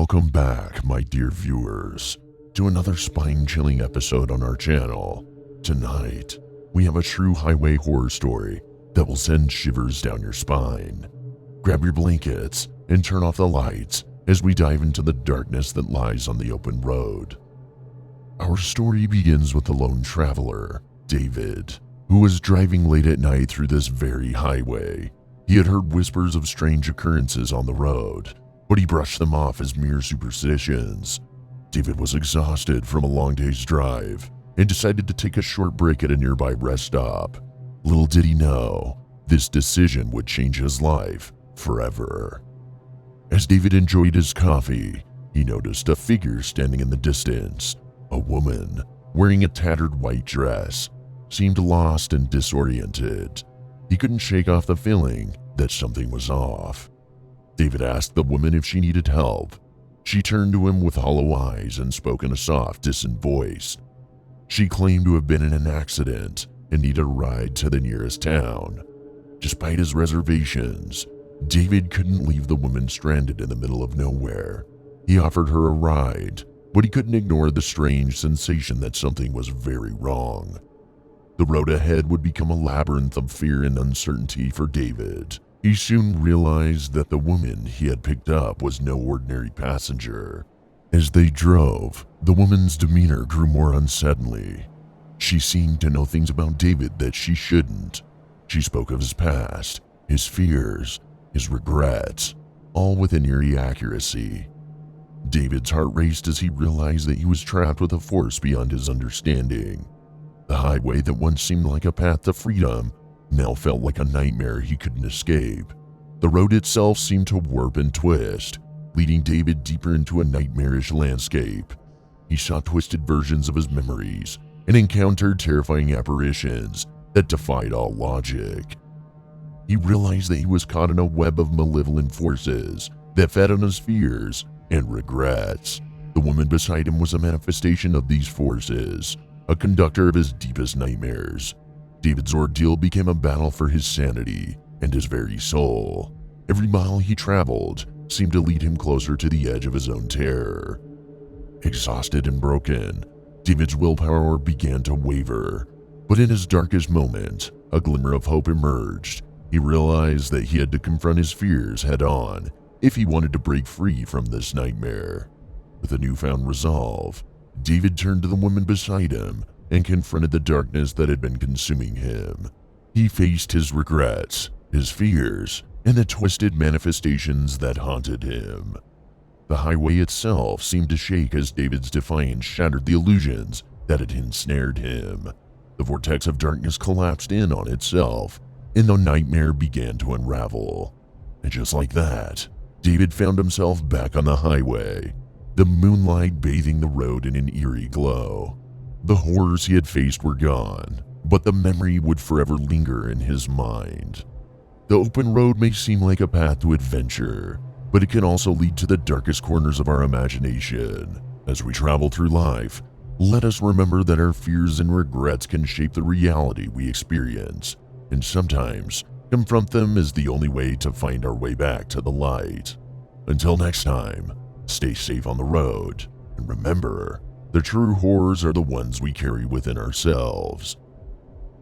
Welcome back, my dear viewers, to another spine-chilling episode on our channel. Tonight, we have a true highway horror story that will send shivers down your spine. Grab your blankets and turn off the lights as we dive into the darkness that lies on the open road. Our story begins with a lone traveler, David, who was driving late at night through this very highway. He had heard whispers of strange occurrences on the road, but he brushed them off as mere superstitions. David was exhausted from a long day's drive and decided to take a short break at a nearby rest stop. Little did he know, this decision would change his life forever. As David enjoyed his coffee, he noticed a figure standing in the distance. A woman, wearing a tattered white dress, seemed lost and disoriented. He couldn't shake off the feeling that something was off. David asked the woman if she needed help. She turned to him with hollow eyes and spoke in a soft, distant voice. She claimed to have been in an accident and needed a ride to the nearest town. Despite his reservations, David couldn't leave the woman stranded in the middle of nowhere. He offered her a ride, but he couldn't ignore the strange sensation that something was very wrong. The road ahead would become a labyrinth of fear and uncertainty for David. He soon realized that the woman he had picked up was no ordinary passenger. As they drove, the woman's demeanor grew more unsettling. She seemed to know things about David that she shouldn't. She spoke of his past, his fears, his regrets, all with an eerie accuracy. David's heart raced as he realized that he was trapped with a force beyond his understanding. The highway that once seemed like a path to freedom now felt like a nightmare he couldn't escape. The road itself seemed to warp and twist, leading David deeper into a nightmarish landscape. He saw twisted versions of his memories and encountered terrifying apparitions that defied all logic. He realized that he was caught in a web of malevolent forces that fed on his fears and regrets. The woman beside him was a manifestation of these forces, a conductor of his deepest nightmares. David's ordeal became a battle for his sanity and his very soul. Every mile he traveled seemed to lead him closer to the edge of his own terror. Exhausted and broken, David's willpower began to waver, but in his darkest moment, a glimmer of hope emerged. He realized that he had to confront his fears head-on if he wanted to break free from this nightmare. With a newfound resolve, David turned to the woman beside him and confronted the darkness that had been consuming him. He faced his regrets, his fears, and the twisted manifestations that haunted him. The highway itself seemed to shake as David's defiance shattered the illusions that had ensnared him. The vortex of darkness collapsed in on itself, and the nightmare began to unravel. And just like that, David found himself back on the highway, the moonlight bathing the road in an eerie glow. The horrors he had faced were gone, but the memory would forever linger in his mind. The open road may seem like a path to adventure, but it can also lead to the darkest corners of our imagination. As we travel through life, let us remember that our fears and regrets can shape the reality we experience, and sometimes confront them is the only way to find our way back to the light. Until next time, stay safe on the road, and remember, the true horrors are the ones we carry within ourselves.